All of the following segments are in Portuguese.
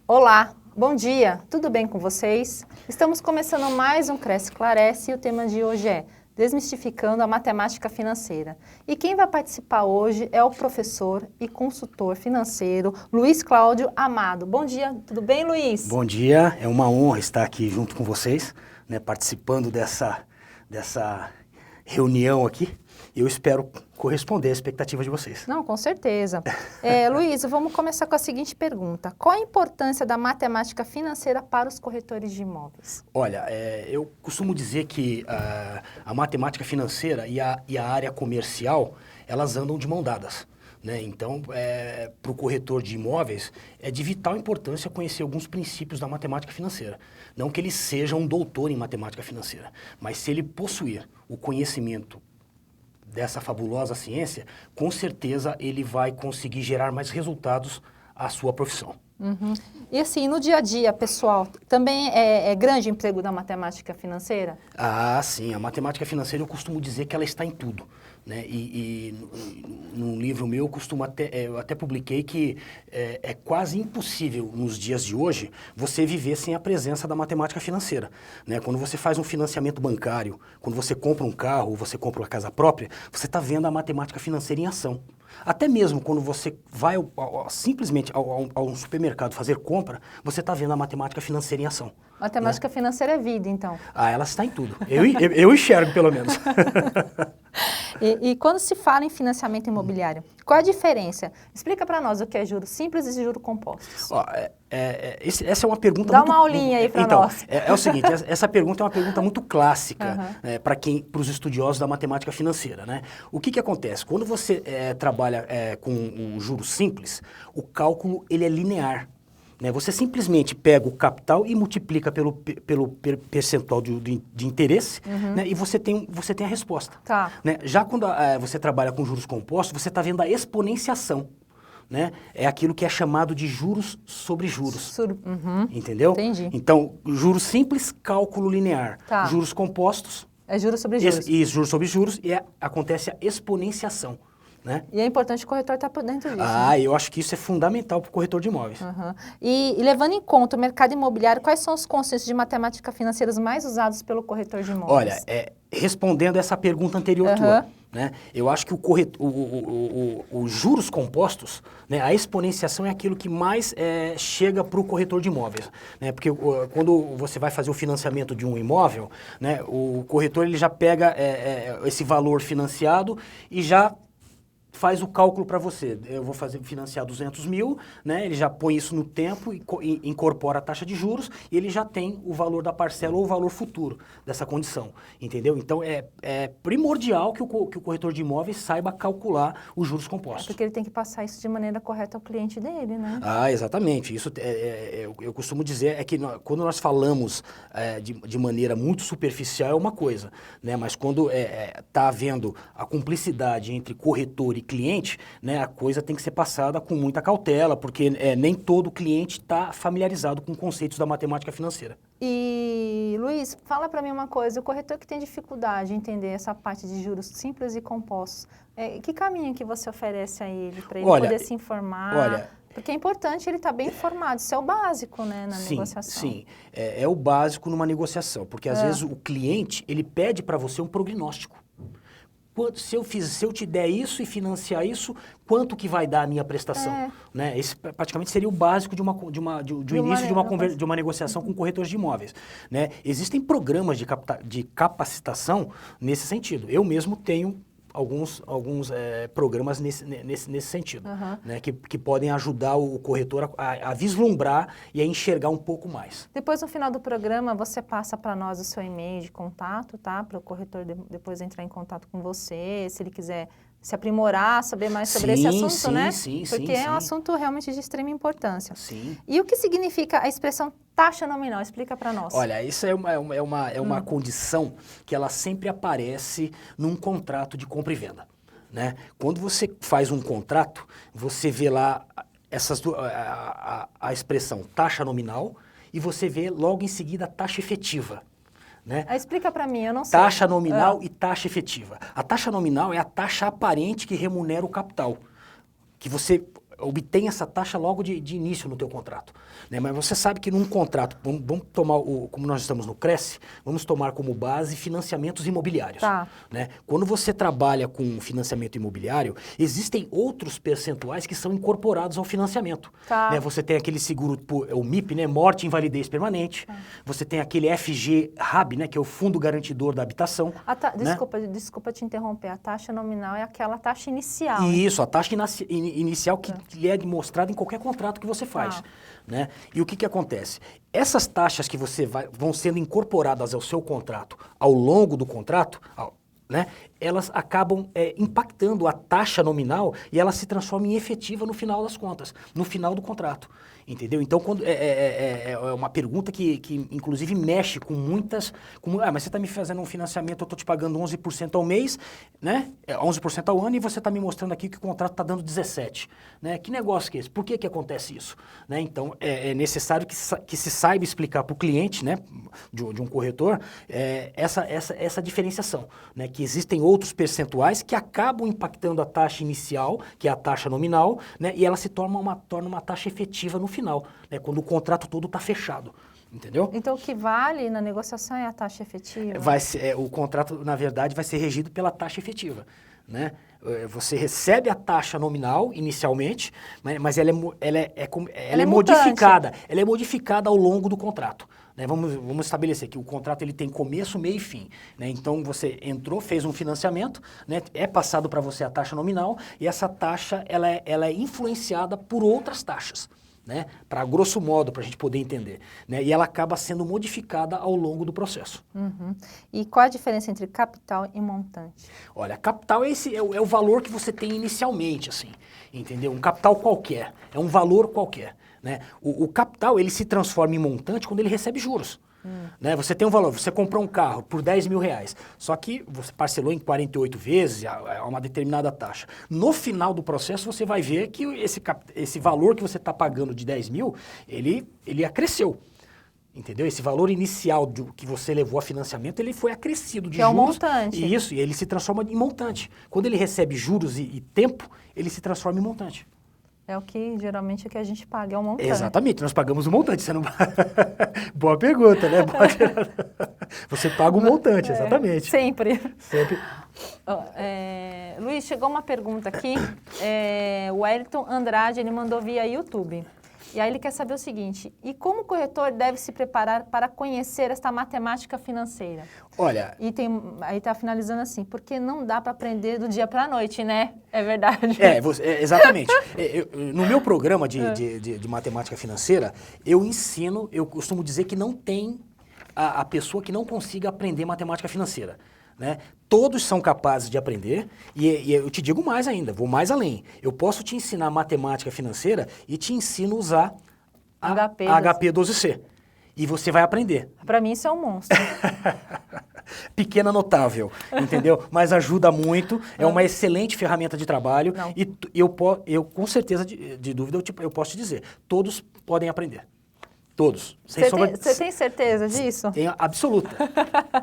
Olá, bom dia, tudo bem com vocês? Estamos começando mais um Cresce Esclarece e o tema de hoje é Desmistificando a Matemática Financeira. E quem vai participar hoje é o professor e consultor financeiro Luiz Cláudio Amado. Bom dia, tudo bem, Luiz? Bom dia, é uma honra estar aqui junto com vocês, né, participando dessa reunião aqui. Eu espero corresponder à expectativa de vocês. Não, com certeza. Luiz, vamos começar com a seguinte pergunta. Qual a importância da matemática financeira para os corretores de imóveis? Olha, eu costumo dizer que a matemática financeira e a área comercial, elas andam de mão dadas, né? Então, para o corretor de imóveis, é de vital importância conhecer alguns princípios da matemática financeira. Não que ele seja um doutor em matemática financeira, mas se ele possuir o conhecimento dessa fabulosa ciência, com certeza ele vai conseguir gerar mais resultados à sua profissão. Uhum. E assim, no dia a dia, pessoal, também é grande o emprego da matemática financeira? Ah, sim. A matemática financeira eu costumo dizer que ela está em tudo, né? E num livro meu eu até publiquei que é quase impossível nos dias de hoje você viver sem a presença da matemática financeira, né? Quando você faz um financiamento bancário, quando você compra um carro ou você compra uma casa própria, você está vendo a matemática financeira em ação. Até mesmo quando você vai simplesmente ao supermercado fazer compra, você está vendo a matemática financeira em ação. Matemática financeira é vida, então. Ah, ela está em tudo. Eu enxergo, pelo menos. E quando se fala em financiamento imobiliário, qual a diferença? Explica para nós o que é juros simples e juros compostos. Ó, essa é uma pergunta Dá uma aulinha aí para nós. É o seguinte, essa pergunta é uma pergunta muito clássica para os estudiosos da matemática financeira, né? O que acontece? Quando você trabalha com o juros simples, o cálculo ele é linear. Né? Você simplesmente pega o capital e multiplica pelo percentual de interesse, né? E você tem a resposta. Tá. Né? Já quando você trabalha com juros compostos, você está vendo a exponenciação. Né? É aquilo que é chamado de juros sobre juros. Entendeu? Entendi. Então, juros simples, cálculo linear. Tá. Juros compostos... É juros sobre juros. Isso, juros sobre juros, e acontece a exponenciação. Né? E é importante o corretor estar por dentro disso. Né? Eu acho que isso é fundamental para o corretor de imóveis. E levando em conta o mercado imobiliário, quais são os conceitos de matemática financeira mais usados pelo corretor de imóveis? Olha, respondendo essa pergunta anterior tua, né? Eu acho que os juros compostos, né, a exponenciação é aquilo que mais chega para o corretor de imóveis. Né? Porque quando você vai fazer o financiamento de um imóvel, né, o corretor ele já pega esse valor financiado e já faz o cálculo para você. Eu vou financiar 200 mil, né? Ele já põe isso no tempo, e incorpora a taxa de juros e ele já tem o valor da parcela ou o valor futuro dessa condição, entendeu? Então, é primordial que o corretor de imóveis saiba calcular os juros compostos. Porque ele tem que passar isso de maneira correta ao cliente dele, né? Ah, exatamente. Isso eu costumo dizer que quando nós falamos de maneira muito superficial é uma coisa, né? Mas quando está havendo a cumplicidade entre corretor e cliente, né, a coisa tem que ser passada com muita cautela, porque nem todo cliente está familiarizado com conceitos da matemática financeira. E, Luiz, fala para mim uma coisa, o corretor que tem dificuldade em entender essa parte de juros simples e compostos, que caminho que você oferece a ele, para ele poder se informar? Porque é importante ele estar bem informado, isso é o básico, né, na negociação. Sim, é o básico numa negociação, porque às vezes o cliente, ele pede para você um prognóstico. Se eu te der isso e financiar isso, quanto que vai dar a minha prestação? Né? Esse praticamente seria o básico de início de uma negociação com corretores de imóveis. Né? Existem programas de capacitação nesse sentido. Eu mesmo tenho alguns programas nesse sentido, né? que podem ajudar o corretor a vislumbrar e a enxergar um pouco mais. Depois, no final do programa, você passa para nós o seu e-mail de contato, tá? Para o corretor depois entrar em contato com você, se ele quiser se aprimorar, saber mais sobre esse assunto, né? Porque é um assunto realmente de extrema importância. Sim. E o que significa a expressão taxa nominal? Explica para nós. Olha, isso é uma condição que ela sempre aparece num contrato de compra e venda. Né? Quando você faz um contrato, você vê lá a expressão taxa nominal e você vê logo em seguida a taxa efetiva. Né? Explica para mim, eu não sei. Taxa nominal e taxa efetiva. A taxa nominal é a taxa aparente que remunera o capital. Que você obtém essa taxa logo de início no teu contrato. Né? Mas você sabe que num contrato, vamos tomar, como nós estamos no Cresce, vamos tomar como base financiamentos imobiliários. Tá. Né? Quando você trabalha com financiamento imobiliário, existem outros percentuais que são incorporados ao financiamento. Tá. Né? Você tem aquele seguro, o MIP, né? Morte e invalidez permanente. Tá. Você tem aquele FGRAB, né? Que é o Fundo Garantidor da Habitação. Né? Desculpa te interromper. A taxa nominal é aquela taxa inicial. Isso, a taxa inicial que lhe é demonstrada em qualquer contrato que você faz. Né? E o que acontece? Essas taxas que vão sendo incorporadas ao seu contrato ao longo do contrato, né, elas acabam impactando a taxa nominal e ela se transforma em efetiva no final das contas, no final do contrato. Entendeu? Então, quando é uma pergunta que inclusive mexe com muitas... mas você está me fazendo um financiamento, eu estou te pagando 11% ao mês, né? 11% ao ano, e você está me mostrando aqui que o contrato está dando 17%. Né? Que negócio que é esse? Por que acontece isso? Né? Então, é necessário que se saiba explicar para o cliente, né, de um corretor, essa diferenciação. Né? Que existem outros percentuais que acabam impactando a taxa inicial, que é a taxa nominal, né? E ela se torna uma taxa efetiva no final, né, quando o contrato todo está fechado, entendeu? Então, o que vale na negociação é a taxa efetiva? O contrato, na verdade, vai ser regido pela taxa efetiva, né? Você recebe a taxa nominal inicialmente, mas ela é modificada. Ela é modificada ao longo do contrato. Né? Vamos estabelecer que o contrato ele tem começo, meio e fim. Né? Então, você entrou, fez um financiamento, né? É passado para você a taxa nominal e essa taxa ela é influenciada por outras taxas. Né? Para grosso modo, para a gente poder entender. Né? E ela acaba sendo modificada ao longo do processo. Uhum. E qual a diferença entre capital e montante? Olha, capital é o valor que você tem inicialmente, assim, entendeu? Um capital qualquer, é um valor qualquer. Né? O capital ele se transforma em montante quando ele recebe juros. Né? Você tem um valor, você comprou um carro por 10 mil reais, só que você parcelou em 48 vezes a uma determinada taxa. No final do processo você vai ver que esse valor que você está pagando de 10 mil, ele acresceu. Entendeu? Esse valor inicial que você levou a financiamento, ele foi acrescido de juros. É um montante. Isso, e ele se transforma em montante. Quando ele recebe juros e tempo, ele se transforma em montante. É o que geralmente é que a gente paga, é um montante. Exatamente, nós pagamos o montante. Você não... Boa pergunta, né? Você paga o montante, exatamente. Sempre. Sempre. Luiz, chegou uma pergunta aqui. O Wellington Andrade, ele mandou via YouTube. E aí ele quer saber o seguinte: e como o corretor deve se preparar para conhecer esta matemática financeira? Olha... Aí está finalizando assim, porque não dá para aprender do dia para a noite, né? É verdade. Exatamente. No meu programa de matemática financeira, eu costumo dizer que não tem a pessoa que não consiga aprender matemática financeira. Né? Todos são capazes de aprender e eu te digo mais ainda, vou mais além. Eu posso te ensinar matemática financeira e te ensino a usar a HP 12C. E você vai aprender. Para mim isso é um monstro. Pequena notável, entendeu? Mas ajuda muito, é uma excelente ferramenta de trabalho. Não. E eu com certeza de dúvida, eu posso te dizer, todos podem aprender. Todos. Você tem certeza disso? Tenho absoluta.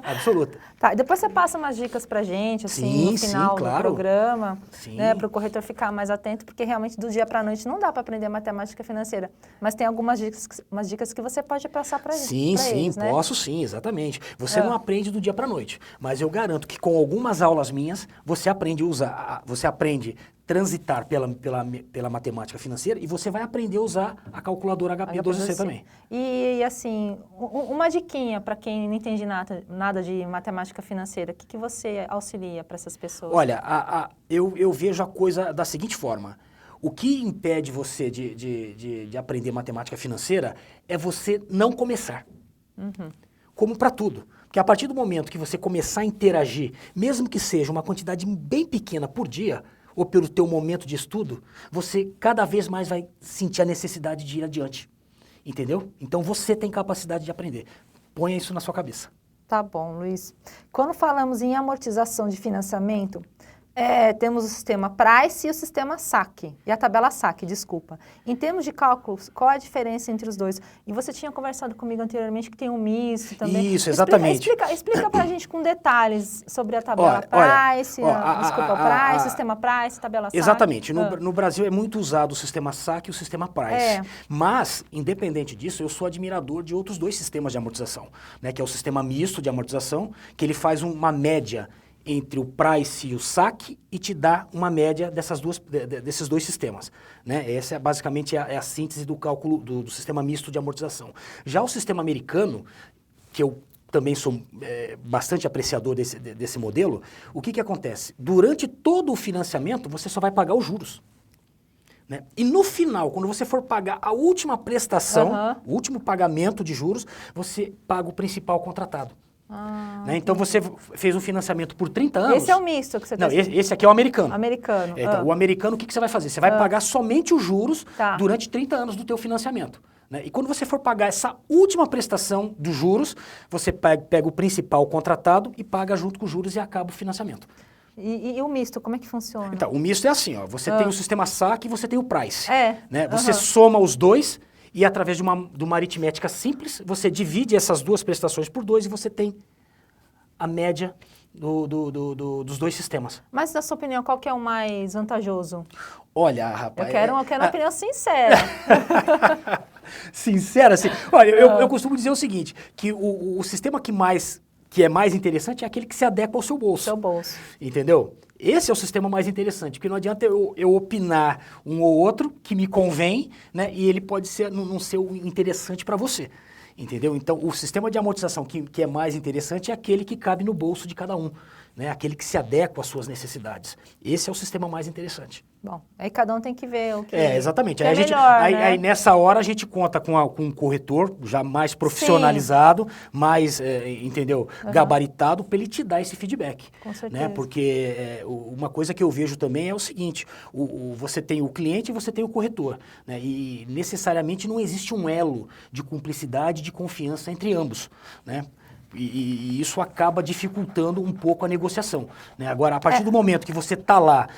Absoluta. Tá, depois você passa umas dicas pra gente, assim, no final do programa, né, para o corretor ficar mais atento, porque realmente do dia para a noite não dá para aprender matemática financeira. Mas tem algumas dicas que você pode passar pra gente. Sim, posso sim, exatamente. Você não aprende do dia para a noite, mas eu garanto que com algumas aulas minhas, você aprende a usar, você aprende transitar pela matemática financeira e você vai aprender a usar a calculadora HP 12C também. E assim, uma diquinha para quem não entende nada de matemática financeira, o que você auxilia para essas pessoas? Olha, eu vejo a coisa da seguinte forma. O que impede você de aprender matemática financeira é você não começar. Uhum. Como para tudo. Porque a partir do momento que você começar a interagir, mesmo que seja uma quantidade bem pequena por dia, ou pelo teu momento de estudo, você cada vez mais vai sentir a necessidade de ir adiante. Entendeu? Então você tem capacidade de aprender. Ponha isso na sua cabeça. Tá bom, Luiz. Quando falamos em amortização de financiamento, Temos o sistema Price e o sistema SAC, e a tabela SAC, desculpa. Em termos de cálculos, qual a diferença entre os dois? E você tinha conversado comigo anteriormente que tem um misto também. Isso, exatamente. Explica pra gente com detalhes sobre a tabela Price, o sistema Price, tabela SAC. Exatamente. No Brasil é muito usado o sistema SAC e o sistema Price. Mas, independente disso, eu sou admirador de outros dois sistemas de amortização, né, que é o sistema misto de amortização, que ele faz uma média entre o Price e o SAC e te dá uma média desses dois sistemas, né? Essa é basicamente a síntese do cálculo do sistema misto de amortização. Já o sistema americano, que eu também sou bastante apreciador desse modelo, o que acontece? Durante todo o financiamento, você só vai pagar os juros. Né? E no final, quando você for pagar a última prestação, o último pagamento de juros, você paga o principal contratado. Né? Então você fez um financiamento por 30 anos. Esse é o misto que você Não, esse aqui é o americano. Americano. O americano, o que você vai fazer? Você vai pagar somente os juros durante 30 anos do teu financiamento. Né? E quando você for pagar essa última prestação dos juros, você pega o principal contratado e paga junto com os juros e acaba o financiamento. E o misto, como é que funciona? Então, o misto é assim, ó, você tem o sistema SAC e você tem o Price. Né? Você soma os dois e através de uma aritmética simples, você divide essas duas prestações por 2 e você tem a média dos dois sistemas. Mas, na sua opinião, qual que é o mais vantajoso? Olha, rapaz... Eu quero uma opinião sincera. Sincera, assim. Olha, eu costumo dizer o seguinte, que o sistema que é mais interessante é aquele que se adequa ao seu bolso. Seu bolso. Entendeu? Esse é o sistema mais interessante, porque não adianta eu opinar um ou outro que me convém, né, e ele pode não ser o interessante para você. Entendeu? Então, o sistema de amortização que é mais interessante é aquele que cabe no bolso de cada um, né? Aquele que se adequa às suas necessidades. Esse é o sistema mais interessante. Bom, aí cada um tem que ver o que exatamente. Que aí, é melhor, né? aí nessa hora a gente conta com um corretor já mais profissionalizado, mais, entendeu? Gabaritado, para ele te dar esse feedback. Com certeza. Né? Porque uma coisa que eu vejo também é o seguinte, você tem o cliente e você tem o corretor, né? E necessariamente não existe um elo de cumplicidade, de confiança entre ambos, né? E isso acaba dificultando um pouco a negociação, né? Agora, a partir do momento que você está lá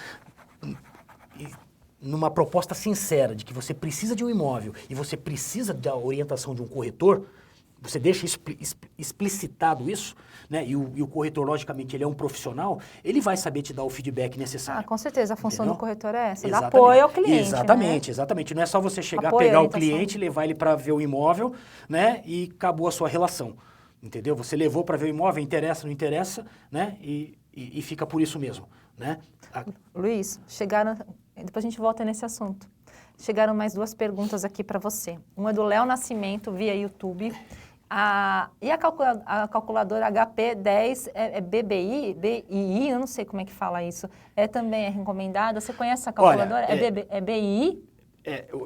numa proposta sincera de que você precisa de um imóvel e você precisa da orientação de um corretor, você deixa explicitado isso, né? E o corretor, logicamente, ele é um profissional, ele vai saber te dar o feedback necessário. Com certeza, a função do corretor é essa, exatamente. dar apoio ao cliente. Exatamente, né? exatamente. Não é só você chegar, Apoio, pegar o cliente, levar ele para ver o imóvel, né? E acabou a sua relação. Entendeu? Você levou para ver o imóvel, interessa, não interessa, né? E fica por isso mesmo, né? Luiz, depois a gente volta nesse assunto. Chegaram mais 2 perguntas aqui para você. Uma é do Léo Nascimento, via YouTube. E a calculadora HP10 é BBI? BII? Eu não sei como é que fala isso. Também é recomendada? Você conhece essa calculadora? Olha, é BII?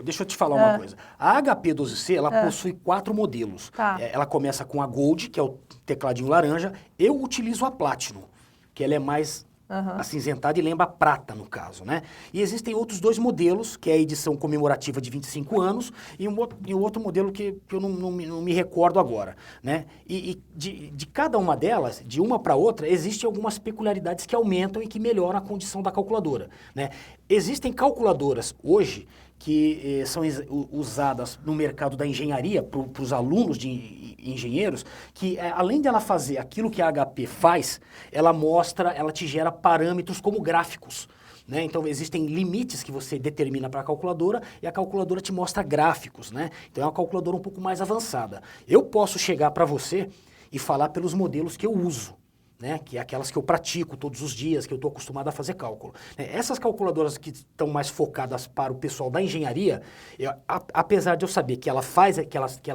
Deixa eu te falar uma coisa. A HP12C, ela possui 4 modelos. Ela começa com a Gold, que é o tecladinho laranja. Eu utilizo a Platinum, que ela é mais acinzentada e lembra prata, no caso, né? E existem outros 2 modelos, que é a edição comemorativa de 25 anos e um outro modelo que eu não me recordo agora, né? E de cada uma delas, de uma para outra, existem algumas peculiaridades que aumentam e que melhoram a condição da calculadora, né? Existem calculadoras hoje que são usadas no mercado da engenharia, para os alunos de engenheiros, que além dela fazer aquilo que a HP faz, ela te gera parâmetros como gráficos. Né? Então, existem limites que você determina para a calculadora e a calculadora te mostra gráficos. Né? Então, é uma calculadora um pouco mais avançada. Eu posso chegar para você e falar pelos modelos que eu uso. Né, que é aquelas que eu pratico todos os dias, que eu estou acostumado a fazer cálculo. Essas calculadoras que estão mais focadas para o pessoal da engenharia, apesar de eu saber que ela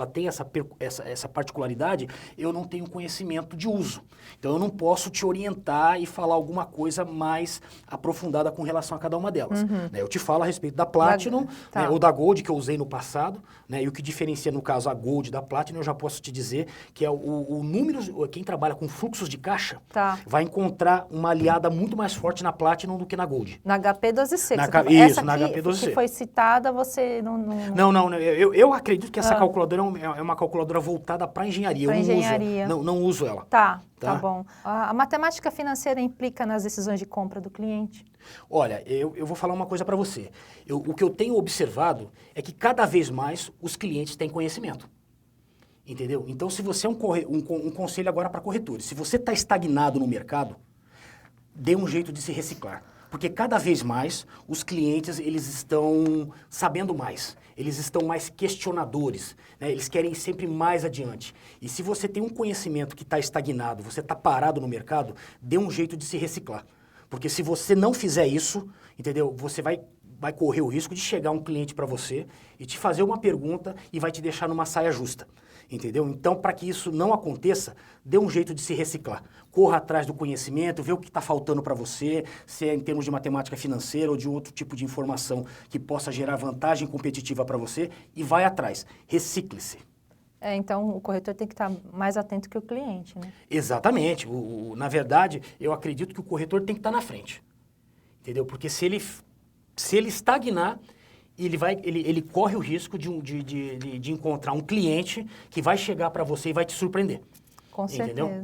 tem essa particularidade, eu não tenho conhecimento de uso. Então eu não posso te orientar e falar alguma coisa mais aprofundada com relação a cada uma delas. Né, eu te falo a respeito da Platinum, né, ou da Gold, que eu usei no passado, né, e o que diferencia, no caso, a Gold da Platinum, eu já posso te dizer que é o número, quem trabalha com fluxos de caixa, caixa. Tá. Vai encontrar uma aliada muito mais forte na Platinum do que na Gold. Na HP12C. Isso, essa na aqui, HP12C. que foi citada, você não... Não, eu acredito que essa calculadora é uma calculadora voltada para engenharia. Pra engenharia. Não uso ela. Tá bom. A matemática financeira implica nas decisões de compra do cliente? Olha, eu vou falar uma coisa para você. O que eu tenho observado é que cada vez mais os clientes têm conhecimento. Entendeu? Então, se você é um conselho agora para corretores, se você está estagnado no mercado, dê um jeito de se reciclar. Porque cada vez mais os clientes eles estão sabendo mais, eles estão mais questionadores, né? Eles querem ir sempre mais adiante. E se você tem um conhecimento que está estagnado, você está parado no mercado, dê um jeito de se reciclar. Porque se você não fizer isso, entendeu? Você vai correr o risco de chegar um cliente para você e te fazer uma pergunta e vai te deixar numa saia justa. Entendeu? Então, para que isso não aconteça, dê um jeito de se reciclar. Corra atrás do conhecimento, vê o que está faltando para você, se é em termos de matemática financeira ou de outro tipo de informação que possa gerar vantagem competitiva para você e vai atrás. Recicle-se. Então, o corretor tem que estar mais atento que o cliente, né? Exatamente. Na verdade, eu acredito que o corretor tem que estar na frente. Entendeu? Porque se ele estagnar, ele corre o risco de encontrar um cliente que vai chegar para você e vai te surpreender. Com certeza. Entendeu?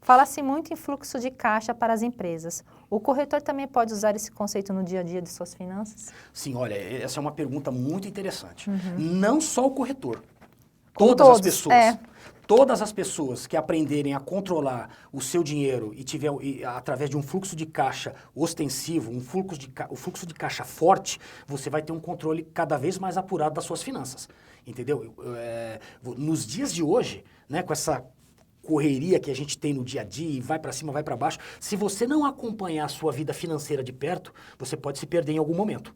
Fala-se muito em fluxo de caixa para as empresas. O corretor também pode usar esse conceito no dia a dia de suas finanças? Sim, olha, essa é uma pergunta muito interessante. Não só o corretor, Todos, as pessoas. Todas as pessoas que aprenderem a controlar o seu dinheiro através de um fluxo de caixa ostensivo, um fluxo de caixa forte, você vai ter um controle cada vez mais apurado das suas finanças. Entendeu? Nos dias de hoje, né, com essa correria que a gente tem no dia a dia, e vai para cima, vai para baixo, se você não acompanhar a sua vida financeira de perto, você pode se perder em algum momento.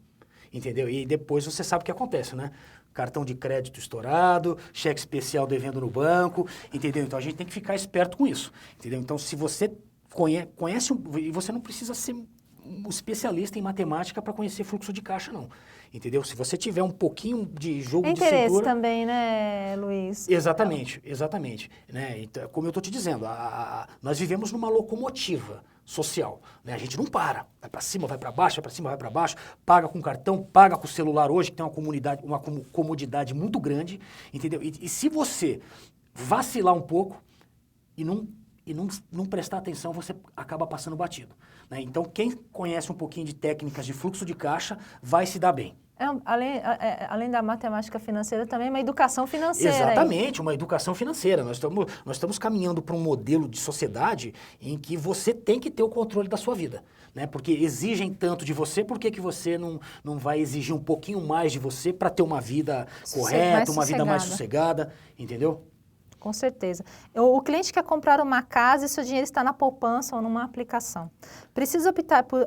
Entendeu? E depois você sabe o que acontece, né? Cartão de crédito estourado, cheque especial devendo no banco, entendeu? Então a gente tem que ficar esperto com isso, entendeu? Então se você conhece, e você não precisa ser um especialista em matemática para conhecer fluxo de caixa, não. Entendeu? Se você tiver um pouquinho de jogo de cintura... interesse também, né, Luiz? Exatamente. Né? Então, como eu estou te dizendo, nós vivemos numa locomotiva social, né? A gente não para, vai para cima, vai para baixo, vai para cima, vai para baixo, paga com cartão, paga com celular hoje, que tem uma comodidade muito grande, entendeu? E se você vacilar um pouco e não prestar atenção, você acaba passando batido, né? Então, quem conhece um pouquinho de técnicas de fluxo de caixa vai se dar bem. Além da matemática financeira, também uma educação financeira. Exatamente, uma educação financeira. Nós estamos caminhando para um modelo de sociedade em que você tem que ter o controle da sua vida, né? Porque exigem tanto de você, por que você não vai exigir um pouquinho mais de você para ter uma vida correta, uma vida mais sossegada, entendeu? Com certeza. O cliente quer comprar uma casa e seu dinheiro está na poupança ou numa aplicação. Precisa optar por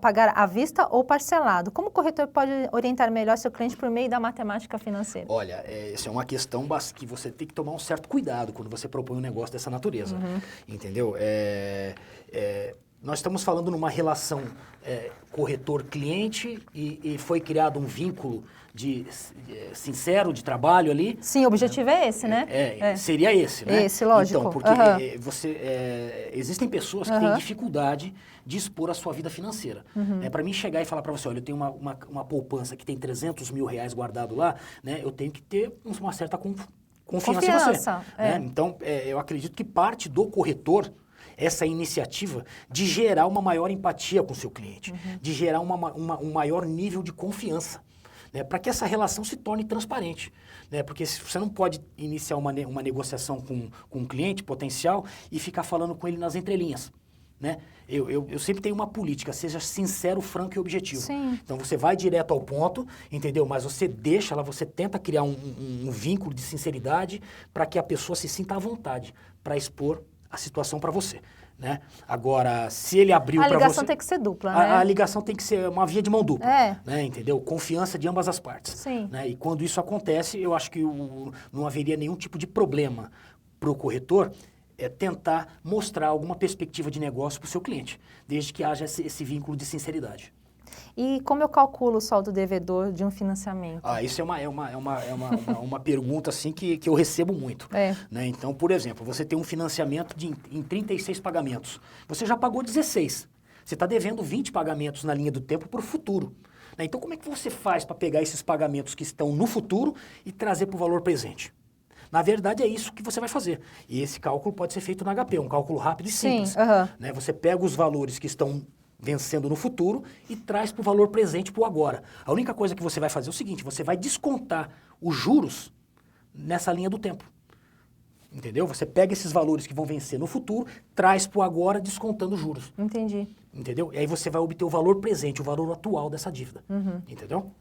pagar à vista ou parcelado. Como o corretor pode orientar melhor seu cliente por meio da matemática financeira? Olha, essa é uma questão que você tem que tomar um certo cuidado quando você propõe um negócio dessa natureza, entendeu? Nós estamos falando numa relação corretor-cliente e foi criado um vínculo sincero de trabalho ali. Sim, o objetivo é esse, né? Seria esse, né? Esse, lógico. Então, porque existem pessoas que têm dificuldade de expor a sua vida financeira. Para mim chegar e falar para você, olha, eu tenho uma poupança que tem 300 mil reais guardado lá, né? Eu tenho que ter uma certa confiança em você. Né? Então, eu acredito que parte do corretor essa iniciativa de gerar uma maior empatia com o seu cliente, de gerar um maior nível de confiança, né, para que essa relação se torne transparente, né, porque você não pode iniciar uma negociação com um cliente potencial e ficar falando com ele nas entrelinhas, né? Eu sempre tenho uma política, seja sincero, franco e objetivo. Sim. Então você vai direto ao ponto, entendeu? Mas você você tenta criar um vínculo de sinceridade para que a pessoa se sinta à vontade para expor a situação para você, né? Agora, se ele abriu para você... A ligação tem que ser dupla, né? A ligação tem que ser uma via de mão dupla, né? Entendeu? Confiança de ambas as partes. Sim. Né? E quando isso acontece, eu acho que não haveria nenhum tipo de problema para o corretor tentar mostrar alguma perspectiva de negócio para o seu cliente, desde que haja esse vínculo de sinceridade. E como eu calculo o saldo devedor de um financiamento? Isso é uma pergunta assim que eu recebo muito. Né? Então, por exemplo, você tem um financiamento em 36 pagamentos. Você já pagou 16. Você está devendo 20 pagamentos na linha do tempo para o futuro. Né? Então, como é que você faz para pegar esses pagamentos que estão no futuro e trazer para o valor presente? Na verdade, é isso que você vai fazer. E esse cálculo pode ser feito no HP, um cálculo rápido e simples. Né? Você pega os valores que estão vencendo no futuro e traz para o valor presente para o agora. A única coisa que você vai fazer é o seguinte, você vai descontar os juros nessa linha do tempo. Entendeu? Você pega esses valores que vão vencer no futuro, traz para o agora descontando os juros. Entendi. Entendeu? E aí você vai obter o valor presente, o valor atual dessa dívida. Entendeu?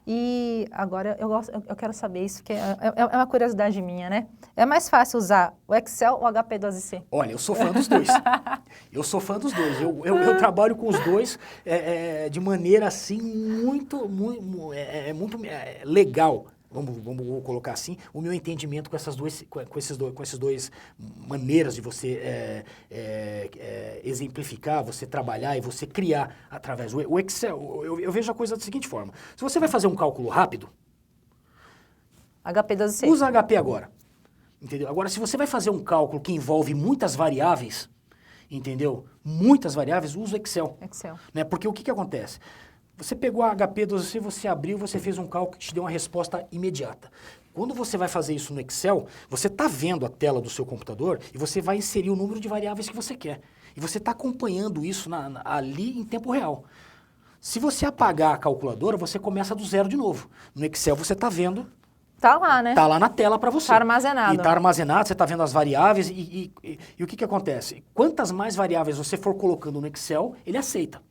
E agora eu quero saber isso, que é uma curiosidade minha, né? É mais fácil usar o Excel ou o HP12C? Olha, eu sou fã dos dois. Eu sou fã dos dois. Eu trabalho com os dois de maneira assim muito legal. Vamos colocar assim, o meu entendimento com essas duas maneiras de você exemplificar, você trabalhar e você criar através do Excel. Eu vejo a coisa da seguinte forma. Se você vai fazer um cálculo rápido, HP12C. Usa HP agora. Entendeu? Agora, se você vai fazer um cálculo que envolve muitas variáveis, entendeu? Muitas variáveis, usa o Excel. Né? Porque o que acontece? Você pegou a HP12C, você abriu, você fez um cálculo que te deu uma resposta imediata. Quando você vai fazer isso no Excel, você está vendo a tela do seu computador e você vai inserir o número de variáveis que você quer. E você está acompanhando isso ali em tempo real. Se você apagar a calculadora, você começa do zero de novo. No Excel você está vendo... Tá lá, né? Tá lá na tela para você. Tá armazenado. E tá armazenado, você tá vendo as variáveis e o que acontece? Quantas mais variáveis você for colocando no Excel, ele aceita.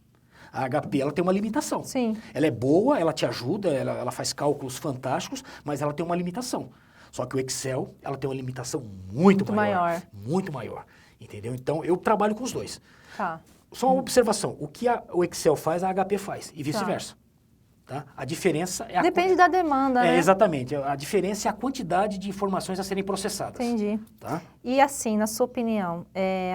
A HP, ela tem uma limitação. Sim. Ela é boa, ela te ajuda, ela faz cálculos fantásticos, mas ela tem uma limitação. Só que o Excel, ela tem uma limitação muito maior. Muito maior. Entendeu? Então, eu trabalho com os dois. Tá. Só uma observação. O que o Excel faz, a HP faz. E vice-versa. Tá? A diferença é Depende da demanda, né? Exatamente. A diferença é a quantidade de informações a serem processadas. Entendi. Tá? E assim, na sua opinião,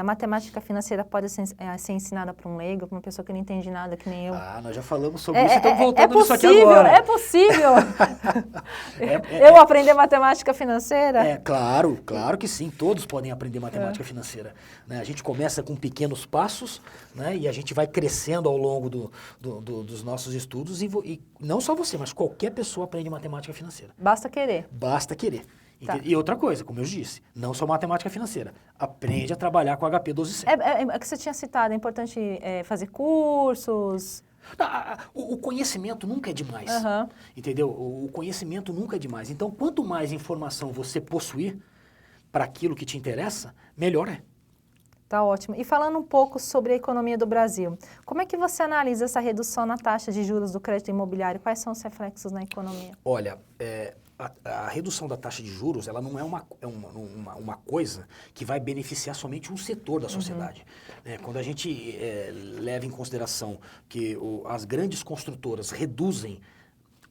a matemática financeira pode ser ensinada para um leigo, para uma pessoa que não entende nada, que nem eu? Nós já falamos sobre isso, estamos voltando nisso aqui possível, agora. É possível! Eu aprender matemática financeira? Claro que sim. Todos podem aprender matemática financeira. Né? A gente começa com pequenos passos, né? E a gente vai crescendo ao longo dos nossos estudos e não só você, mas qualquer pessoa aprende matemática financeira. Basta querer. Basta querer. Tá. E outra coisa, como eu disse, não só matemática financeira. Aprende a trabalhar com HP12C. É que você tinha citado, é importante fazer cursos. O conhecimento nunca é demais. Entendeu? O conhecimento nunca é demais. Então, quanto mais informação você possuir para aquilo que te interessa, melhor é. Tá ótimo. E falando um pouco sobre a economia do Brasil, como é que você analisa essa redução na taxa de juros do crédito imobiliário? Quais são os reflexos na economia? Olha, a redução da taxa de juros, ela não é uma coisa que vai beneficiar somente um setor da sociedade. Quando a gente leva em consideração que as grandes construtoras reduzem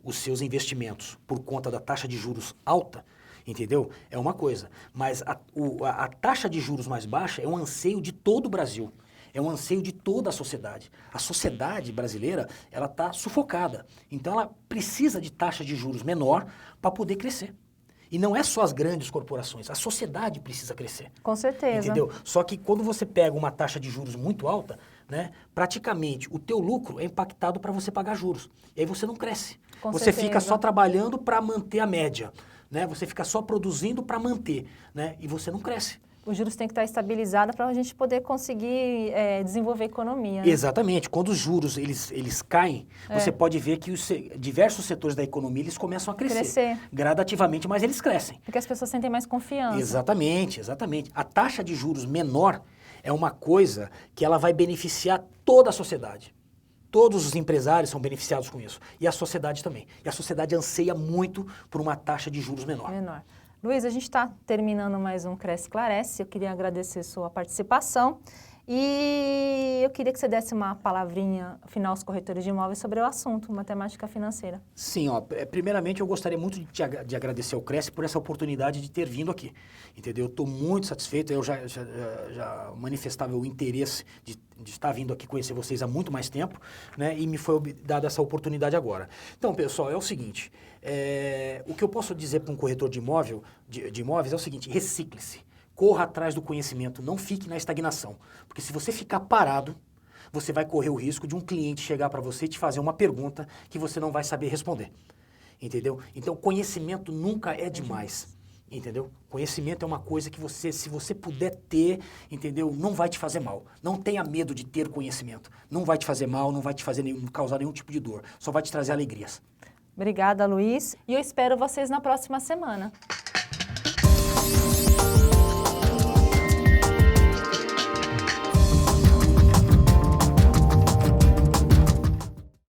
os seus investimentos por conta da taxa de juros alta, entendeu? É uma coisa. Mas a taxa de juros mais baixa é um anseio de todo o Brasil. É um anseio de toda a sociedade. A sociedade brasileira, ela está sufocada. Então, ela precisa de taxa de juros menor para poder crescer. E não é só as grandes corporações, a sociedade precisa crescer. Com certeza. Entendeu? Só que quando você pega uma taxa de juros muito alta, né, praticamente o teu lucro é impactado para você pagar juros. E aí você não cresce. Você fica só trabalhando para manter a média. Né? Você fica só produzindo para manter, né? E você não cresce. Os juros têm que estar estabilizados para a gente poder conseguir desenvolver a economia. Né? Exatamente. Quando os juros eles caem, você pode ver que diversos setores da economia eles começam a crescer. Gradativamente, mas eles crescem. Porque as pessoas sentem mais confiança. Exatamente. A taxa de juros menor é uma coisa que ela vai beneficiar toda a sociedade. Todos os empresários são beneficiados com isso. E a sociedade também. E a sociedade anseia muito por uma taxa de juros menor. Luiz, a gente está terminando mais um Cresce Esclarece. Eu queria agradecer sua participação. E queria que você desse uma palavrinha final aos corretores de imóveis sobre o assunto, matemática financeira. Sim, ó, primeiramente eu gostaria muito de agradecer ao Cresce por essa oportunidade de ter vindo aqui, entendeu? Eu estou muito satisfeito, eu já manifestava o interesse de estar vindo aqui conhecer vocês há muito mais tempo, né? E me foi dada essa oportunidade agora. Então, pessoal, é o seguinte, o que eu posso dizer para um corretor de imóveis é o seguinte, recicle-se, corra atrás do conhecimento, não fique na estagnação, porque se você ficar parado, você vai correr o risco de um cliente chegar para você e te fazer uma pergunta que você não vai saber responder, entendeu? Então, conhecimento nunca é demais, entendeu? Conhecimento é uma coisa que você, se você puder ter, entendeu? Não vai te fazer mal. Não tenha medo de ter conhecimento. Não vai te fazer mal, não vai te causar nenhum tipo de dor. Só vai te trazer alegrias. Obrigada, Luiz. E eu espero vocês na próxima semana.